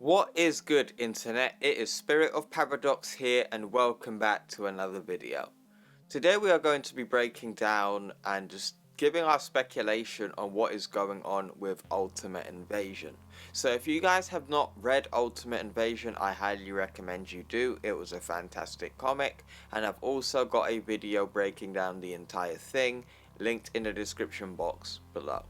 What is good, internet? It is Spirit of Paradox here, and welcome back to another video. Today we are going to be breaking down and just giving our speculation on what is going on with Ultimate Invasion. So if you guys have not read Ultimate Invasion, I highly recommend you do. It was a fantastic comic, and I've also got a video breaking down the entire thing, linked in the description box below.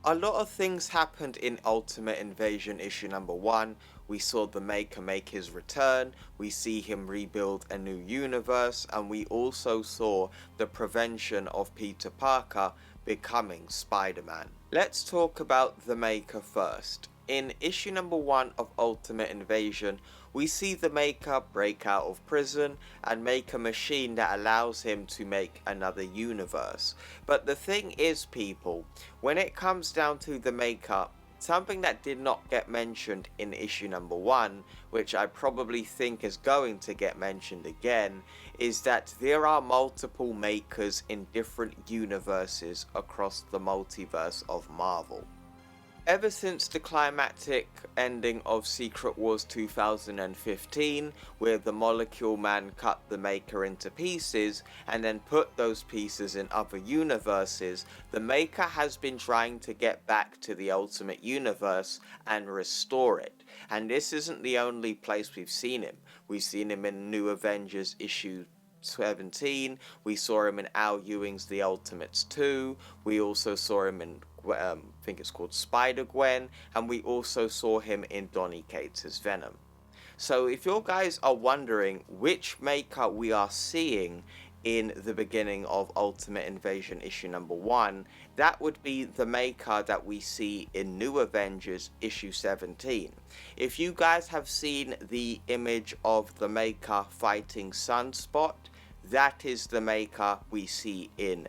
A lot of things happened in Ultimate Invasion issue number 1. We saw the Maker make his return, we see him rebuild a new universe, and we also saw the prevention of Peter Parker becoming Spider-Man. Let's talk about the Maker first. In issue number 1 of Ultimate Invasion, we see the Maker break out of prison and make a machine that allows him to make another universe. But the thing is, people, when it comes down to the Maker, something that did not get mentioned in issue number 1, which I probably think is going to get mentioned again, is that there are multiple Makers in different universes across the multiverse of Marvel. Ever since the climactic ending of Secret Wars 2015, where the Molecule Man cut the Maker into pieces and then put those pieces in other universes, the Maker has been trying to get back to the Ultimate Universe and restore it. And this isn't the only place we've seen him. We've seen him in New Avengers issue 17, we saw him in Al Ewing's The Ultimates 2, we also saw him in I think it's called Spider-Gwen, and we also saw him in Donny Cates' Venom. So if you guys are wondering which Maker we are seeing in the beginning of Ultimate Invasion issue number 1, that would be the Maker that we see in New Avengers issue 17. If you guys have seen the image of the Maker fighting Sunspot, that is the Maker we see in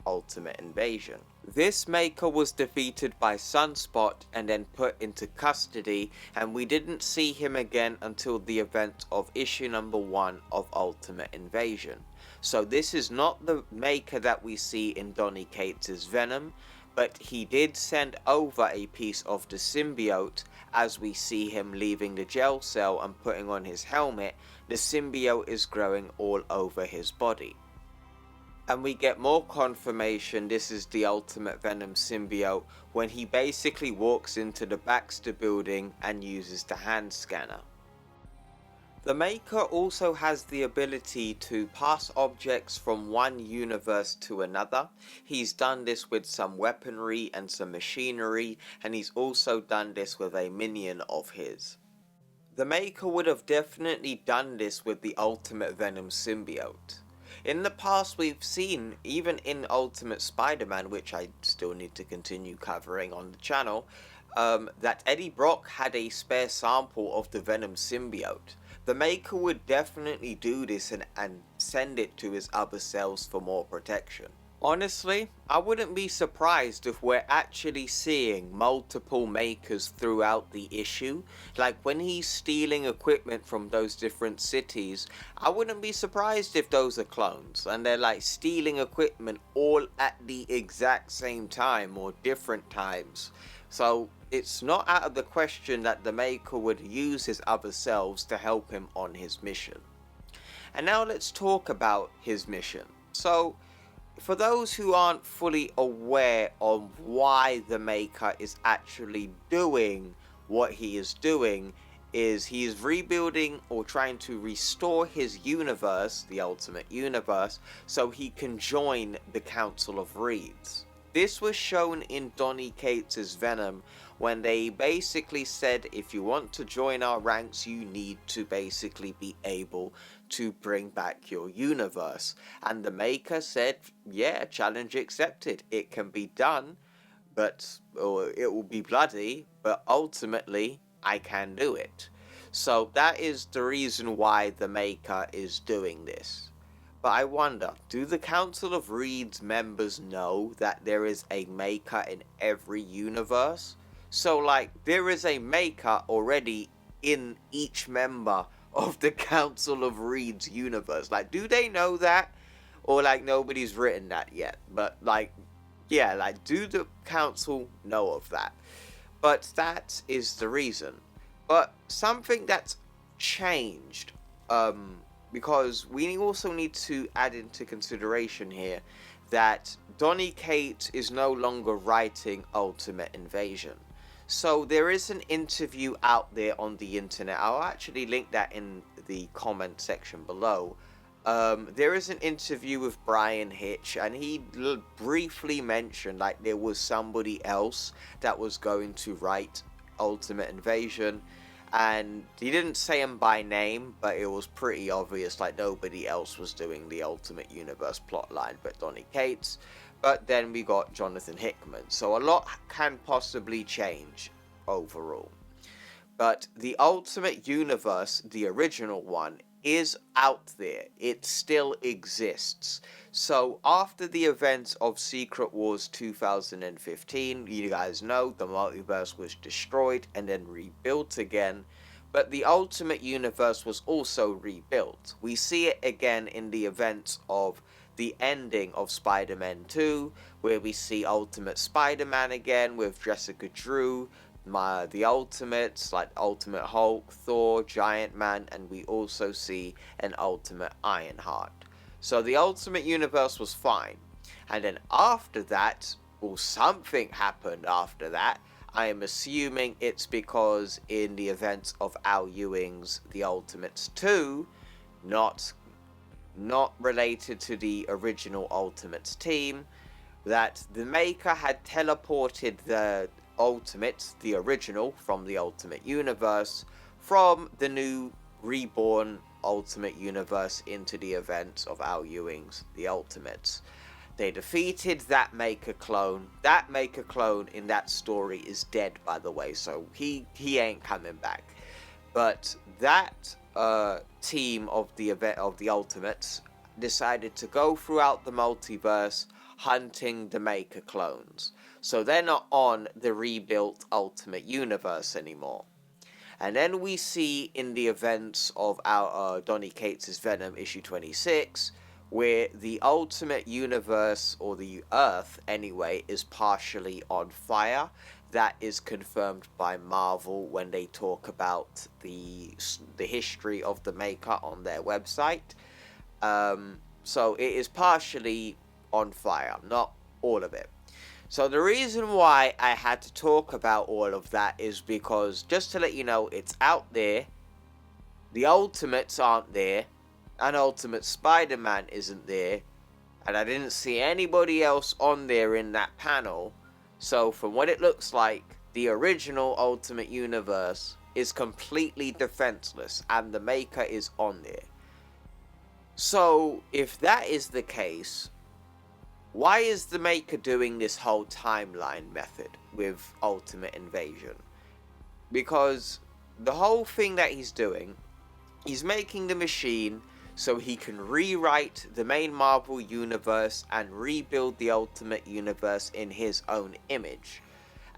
Ultimate Invasion. This Maker was defeated by Sunspot and then put into custody, and we didn't see him again until the event of issue number 1 of Ultimate Invasion. So this is not the Maker that we see in Donny Cates' Venom, but he did send over a piece of the symbiote. As we see him leaving the jail cell and putting on his helmet, the symbiote is growing all over his body. And we get more confirmation this is the Ultimate Venom symbiote when he basically walks into the Baxter building and uses the hand scanner. The Maker also has the ability to pass objects from one universe to another. He's done this with some weaponry and some machinery, and he's also done this with a minion of his. The Maker would have definitely done this with the Ultimate Venom symbiote. In the past, we've seen, even in Ultimate Spider-Man, which I still need to continue covering on the channel, that Eddie Brock had a spare sample of the Venom symbiote. The Maker would definitely do this and send it to his other cells for more protection. Honestly, I wouldn't be surprised if we're actually seeing multiple Makers throughout the issue. Like when he's stealing equipment from those different cities, I wouldn't be surprised if those are clones and they're like stealing equipment all at the exact same time or different times. So it's not out of the question that the Maker would use his other selves to help him on his mission. And now let's talk about his mission. So, for those who aren't fully aware of why the Maker is actually doing what he is doing, is he is rebuilding or trying to restore his universe, the Ultimate Universe, so he can join the Council of Reeds. This was shown in Donny Cates' Venom when they basically said if you want to join our ranks you need to basically be able to bring back your universe. And the Maker said, yeah, challenge accepted. It can be done, but it will be bloody, but ultimately I can do it. So that is the reason why the Maker is doing this. But I wonder, do the Council of Reeds members know that there is a Maker in every universe? So like, there is a Maker already in each member of the Council of Reeds universe. Like, do they know that? Or like, nobody's written that yet? But like, yeah, like, do the Council know of that? But that is the reason. But something that's changed, because we also need to add into consideration here that Donny Cates is no longer writing Ultimate Invasion. So there is an interview out there on the internet. I'll actually link that in the comment section below. There is an interview with Brian Hitch, and he briefly mentioned like there was somebody else that was going to write Ultimate Invasion, and he didn't say him by name, but it was pretty obvious like nobody else was doing the Ultimate Universe plotline but Donny Cates. But then we got Jonathan Hickman, so a lot can possibly change overall. But the Ultimate Universe, the original one, is out there. It still exists. So after the events of Secret Wars 2015, you guys know the multiverse was destroyed and then rebuilt again. But the Ultimate Universe was also rebuilt. We see it again in the events of the ending of Spider-Man 2, where we see Ultimate Spider-Man again with Jessica Drew, the Ultimates, like Ultimate Hulk, Thor, Giant Man, and we also see an Ultimate Ironheart. So the Ultimate Universe was fine. And then after that, well, something happened after that. I am assuming it's because in the events of Al Ewing's The Ultimates 2, not related to the original Ultimates team, that the maker had teleported the Ultimates, the original from the Ultimate Universe, from the new reborn Ultimate Universe into the events of Al Ewing's The Ultimates. They defeated that Maker clone. That Maker clone in that story is dead, by the way, so he ain't coming back. But that team of the Ultimates decided to go throughout the multiverse hunting the Maker clones. So they're not on the rebuilt Ultimate Universe anymore. And then we see in the events of our Donny Cates' Venom issue 26, where the Ultimate Universe, or the Earth anyway, is partially on fire. That is confirmed by Marvel when they talk about the history of the Maker on their website. So it is partially on fire, not all of it. So the reason why I had to talk about all of that is because, just to let you know, it's out there. The Ultimates aren't there. And Ultimate Spider-Man isn't there. And I didn't see anybody else on there in that panel. So from what it looks like, the original Ultimate Universe is completely defenseless. And the Maker is on there. So if that is the case, why is the Maker doing this whole timeline method with Ultimate Invasion? Because the whole thing that he's doing, he's making the machine so he can rewrite the main Marvel universe and rebuild the Ultimate Universe in his own image.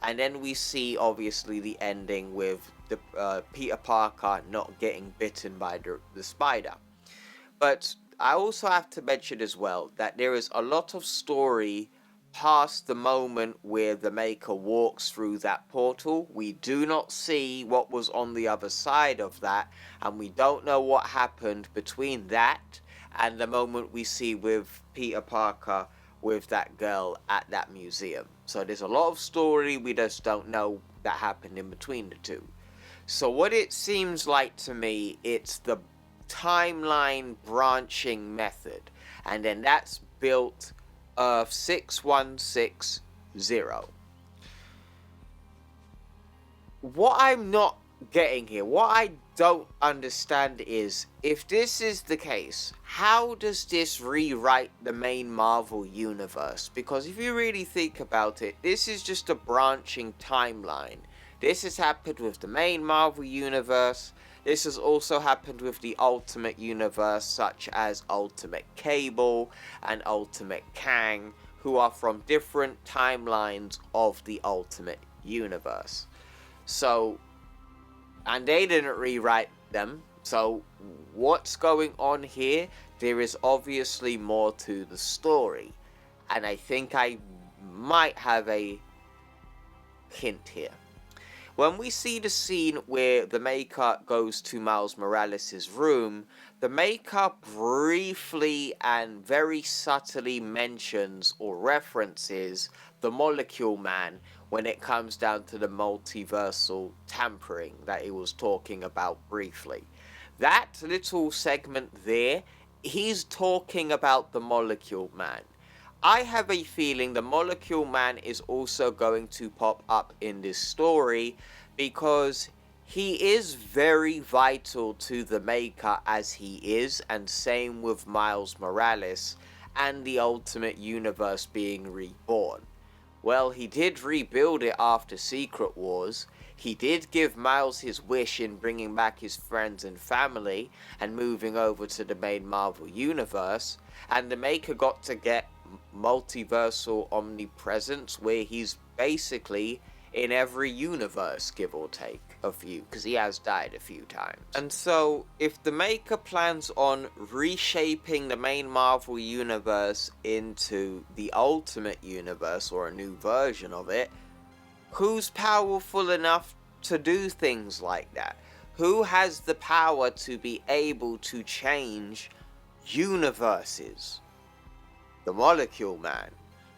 And then we see, obviously, the ending with the Peter Parker not getting bitten by the spider. But I also have to mention as well that there is a lot of story past the moment where the Maker walks through that portal. We do not see what was on the other side of that, and we don't know what happened between that and the moment we see with Peter Parker with that girl at that museum. So there's a lot of story we just don't know that happened in between the two. So what it seems like to me, it's the timeline branching method, and then that's built Earth 6160. What I'm not getting here, what I don't understand is, if this is the case, how does this rewrite the main Marvel universe? Because if you really think about it, this is just a branching timeline. This has happened with the main Marvel universe. This has also happened with the Ultimate Universe, such as Ultimate Cable and Ultimate Kang, who are from different timelines of the Ultimate Universe. So, and they didn't rewrite them. So, what's going on here? There is obviously more to the story. And I think I might have a hint here. When we see the scene where the Maker goes to Miles Morales' room, the Maker briefly and very subtly mentions or references the Molecule Man when it comes down to the multiversal tampering that he was talking about briefly. That little segment there, he's talking about the Molecule Man. I have a feeling the Molecule Man is also going to pop up in this story because he is very vital to the Maker as he is, and same with Miles Morales and the Ultimate Universe being reborn. Well, he did rebuild it after Secret Wars. He did give Miles his wish in bringing back his friends and family and moving over to the main Marvel Universe, and the Maker got to get multiversal omnipresence where he's basically in every universe, give or take a few, because he has died a few times. And so if the Maker plans on reshaping the main Marvel Universe into the Ultimate Universe or a new version of it, who's powerful enough to do things like that? Who has the power to be able to change universes? The Molecule Man,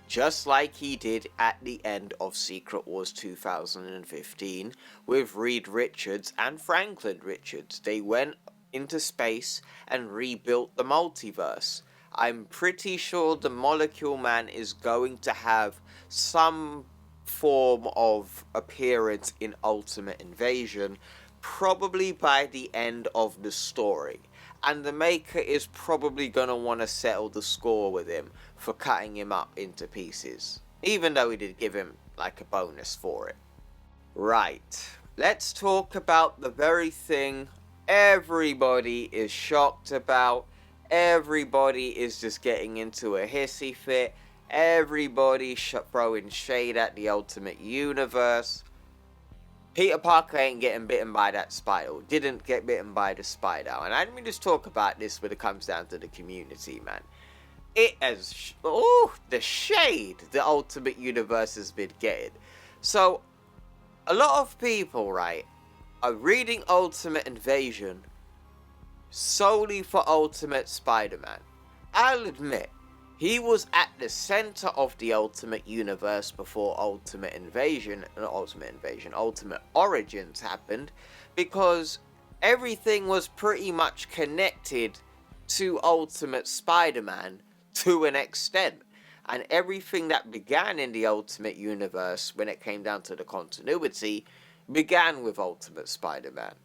just like he did at the end of Secret Wars 2015 with Reed Richards and Franklin Richards. They went into space and rebuilt the multiverse. I'm pretty sure the Molecule Man is going to have some form of appearance in Ultimate Invasion, probably by the end of the story. And the Maker is probably going to want to settle the score with him for cutting him up into pieces. Even though he did give him like a bonus for it. Right, let's talk about the very thing everybody is shocked about. Everybody is just getting into a hissy fit. Everybody throwing shade at the Ultimate Universe. Peter Parker ain't getting bitten by that spider. Didn't get bitten by the spider. And let me just talk about this when it comes down to the community, man. It has... the shade the Ultimate Universe has been getting. So, a lot of people, right, are reading Ultimate Invasion solely for Ultimate Spider-Man. I'll admit, he was at the center of the Ultimate Universe before Ultimate Origins happened, because everything was pretty much connected to Ultimate Spider-Man to an extent. And everything that began in the Ultimate Universe, when it came down to the continuity, began with Ultimate Spider-Man.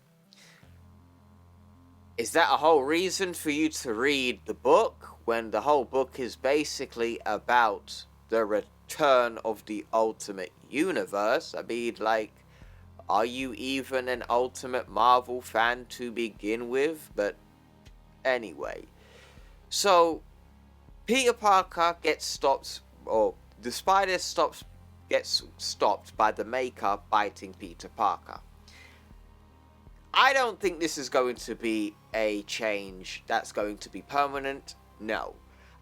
Is that a whole reason for you to read the book, when the whole book is basically about the return of the Ultimate Universe? I mean, like, are you even an Ultimate Marvel fan to begin with? But anyway, so Peter Parker gets stopped, or the spider gets stopped by the Maker biting Peter Parker. I don't think this is going to be a change that's going to be permanent. No.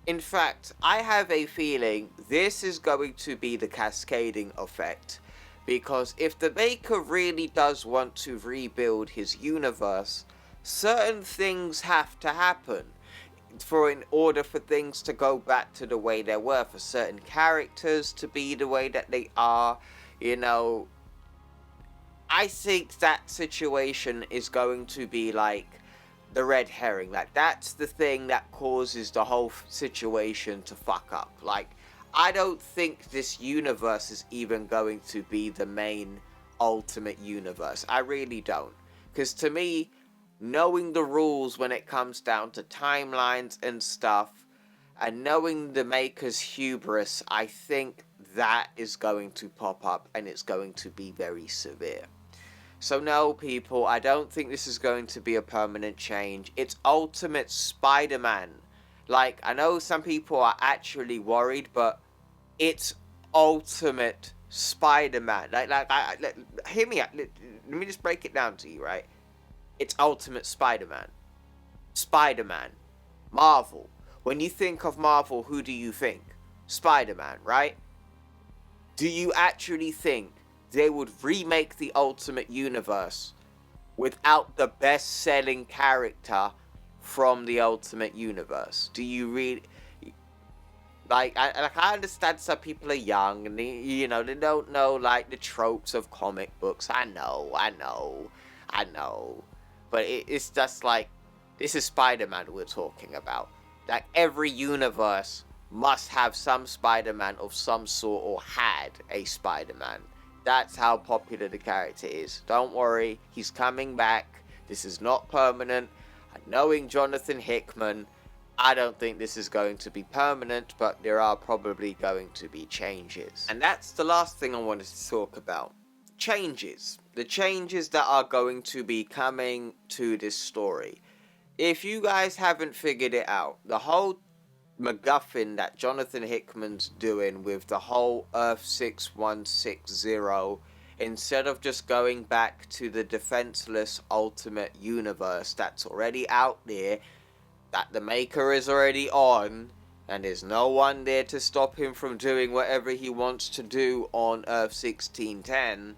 In fact, I have a feeling this is going to be the cascading effect. Because if the Maker really does want to rebuild his universe, certain things have to happen in order for things to go back to the way they were, for certain characters to be the way that they are, you know. I think that situation is going to be like the red herring. Like, that's the thing that causes the whole situation to fuck up. Like, I don't think this universe is even going to be the main Ultimate Universe. I really don't. Because to me, knowing the rules when it comes down to timelines and stuff, and knowing the Maker's hubris, I think that is going to pop up, and it's going to be very severe. So no, people, I don't think this is going to be a permanent change. It's Ultimate Spider-Man. Like, I know some people are actually worried, but it's Ultimate Spider-Man. Hear me out. Let me just break it down to you, right? It's Ultimate Spider-Man. Spider-Man. Marvel. When you think of Marvel, who do you think? Spider-Man, right? Do you actually think they would remake the Ultimate Universe without the best-selling character from the Ultimate Universe? Do you really... I understand some people are young and they don't know like the tropes of comic books. I know. But it's just like, this is Spider-Man we're talking about. Like, every universe must have some Spider-Man of some sort, or had a Spider-Man. That's how popular the character is. Don't worry, he's coming back. This is not permanent. And knowing Jonathan Hickman, I don't think this is going to be permanent, but there are probably going to be changes. And that's the last thing I wanted to talk about. Changes. The changes that are going to be coming to this story. If you guys haven't figured it out, the whole MacGuffin that Jonathan Hickman's doing with the whole Earth 6160, instead of just going back to the defenseless Ultimate Universe that's already out there, that the Maker is already on, and there's no one there to stop him from doing whatever he wants to do on Earth 1610,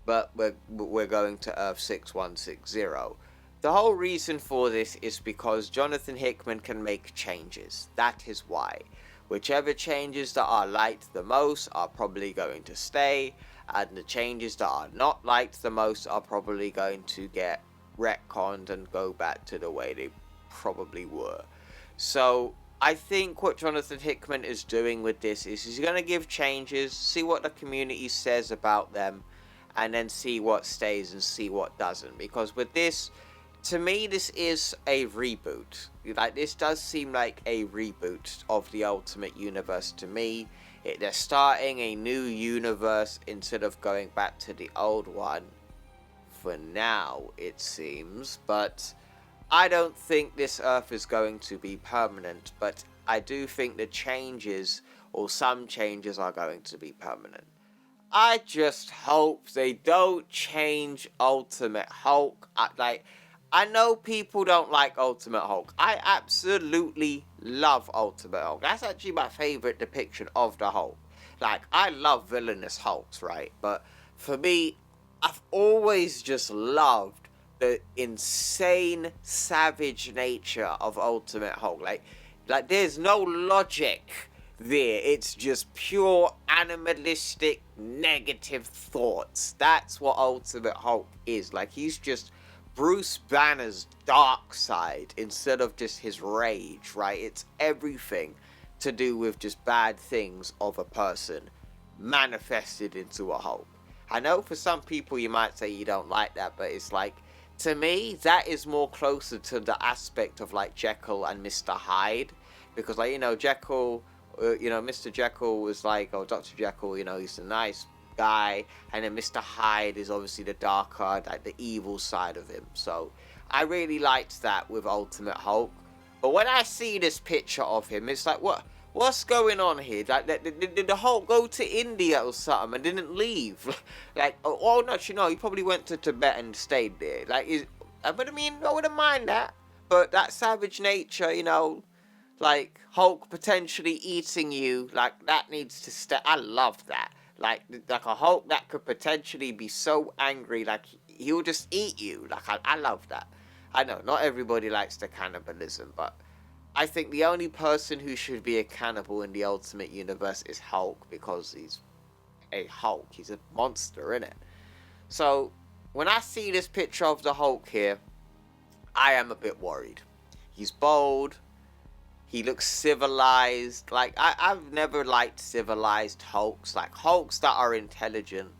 but we're going to Earth 6160. The whole reason for this is because Jonathan Hickman can make changes. That is why. Whichever changes that are liked the most are probably going to stay, and the changes that are not liked the most are probably going to get retconned and go back to the way they probably were. So I think what Jonathan Hickman is doing with this is he's going to give changes, see what the community says about them, and then see what stays and see what doesn't. Because with this, to me, this is a reboot. Like, this does seem like a reboot of the Ultimate Universe to me. They're starting a new universe instead of going back to the old one. For now, it seems. But I don't think this Earth is going to be permanent, but I do think the changes, or some changes, are going to be permanent. I just hope they don't change Ultimate Hulk. I know people don't like Ultimate Hulk. I absolutely love Ultimate Hulk. That's actually my favorite depiction of the Hulk. Like, I love villainous Hulks, right? But for me, I've always just loved the insane, savage nature of Ultimate Hulk. Like there's no logic there. It's just pure animalistic, negative thoughts. That's what Ultimate Hulk is. Like, he's just Bruce Banner's dark side instead of just his rage, right? It's everything to do with just bad things of a person manifested into a Hulk. I know for some people you might say you don't like that, but it's like, to me, that is more closer to the aspect of like Jekyll and Mr. Hyde, because like, Jekyll, Mr. Jekyll was like, or Dr. Jekyll, he's a nice guy, and then Mr. Hyde is obviously the darker, like the evil side of him. So I really liked that with Ultimate Hulk. But when I see this picture of him, it's like, what's going on here? Like, did the Hulk go to India or something and didn't leave? Like, oh no, he probably went to Tibet and stayed there. Like, but I mean, I wouldn't mind that. But that savage nature, like Hulk potentially eating you, like that needs to stay. I love that. Like a Hulk that could potentially be so angry, like he'll just eat you. Like, I love that. I know not everybody likes the cannibalism, but I think the only person who should be a cannibal in the Ultimate Universe is Hulk, because he's a Hulk. He's a monster, innit? So when I see this picture of the Hulk here, I am a bit worried. He's bold. He looks civilized. Like, I've never liked civilized Hulks. Like, Hulks that are intelligent.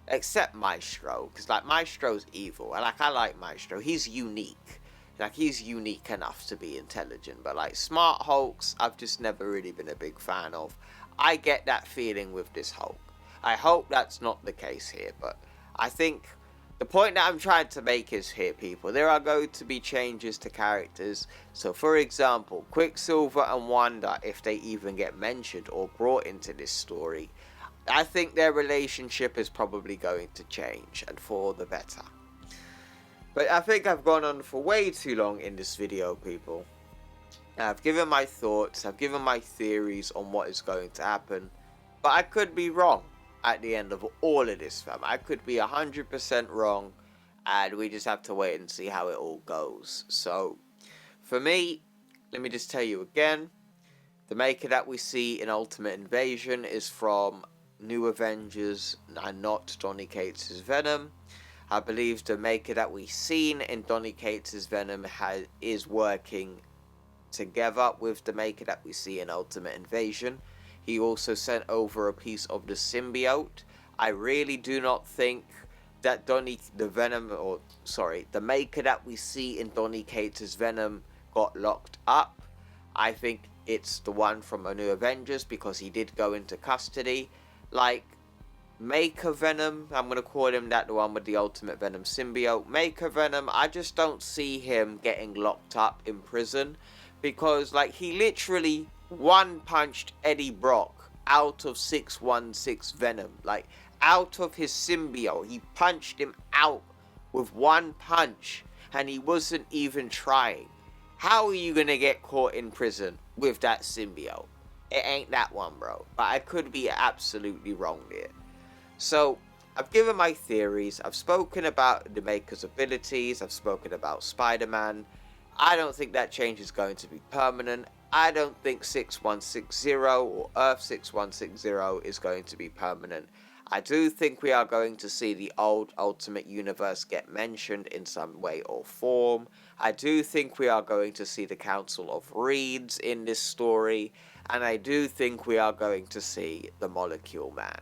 Except Maestro. Because, like, Maestro's evil. And, like, I like Maestro. He's unique. Like, he's unique enough to be intelligent. But, like, smart Hulks, I've just never really been a big fan of. I get that feeling with this Hulk. I hope that's not the case here. But I think the point that I'm trying to make is here, people. There are going to be changes to characters. So, for example, Quicksilver and Wanda, if they even get mentioned or brought into this story, I think their relationship is probably going to change, and for the better. But I think I've gone on for way too long in this video, people. I've given my thoughts, I've given my theories on what is going to happen, but I could be wrong. at the end of all of this, fam. I could be 100% wrong, and we just have to wait and see how it all goes. So, for me, let me just tell you again, the maker that we see in Ultimate Invasion is from New Avengers and not Donny Cates' Venom. I believe the maker that we've seen in Donny Cates' Venom is working together with the maker that we see in Ultimate Invasion. He also sent over a piece of the symbiote. I really do not think that the maker that we see in Donny Cates' Venom got locked up. I think it's the one from A New Avengers because he did go into custody. Like, Maker Venom, I'm going to call him that, the one with the Ultimate Venom symbiote. Maker Venom, I just don't see him getting locked up in prison because, like, he literally one-punched Eddie Brock out of 616 Venom. Like, out of his symbiote. He punched him out with one punch and he wasn't even trying. How are you going to get caught in prison with that symbiote? It ain't that one, bro. But I could be absolutely wrong there. So, I've given my theories, I've spoken about the Maker's abilities, I've spoken about Spider-Man. I don't think that change is going to be permanent. I don't think 6160 or Earth 6160 is going to be permanent. I do think we are going to see the old Ultimate Universe get mentioned in some way or form. I do think we are going to see the Council of Reeds in this story. And I do think we are going to see the Molecule Man.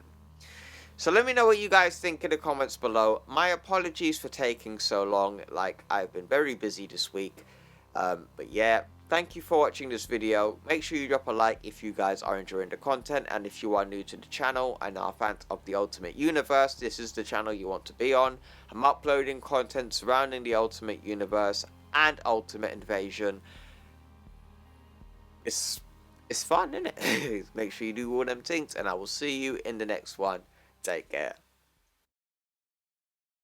So let me know what you guys think in the comments below. My apologies for taking so long, like I've been very busy this week. But yeah, thank you for watching this video. Make sure you drop a like if you guys are enjoying the content. And if you are new to the channel and are fans of the Ultimate Universe, this is the channel you want to be on. I'm uploading content surrounding the Ultimate Universe and Ultimate Invasion. It's fun, isn't it? Make sure you do all them things, and I will see you in the next one. Take care.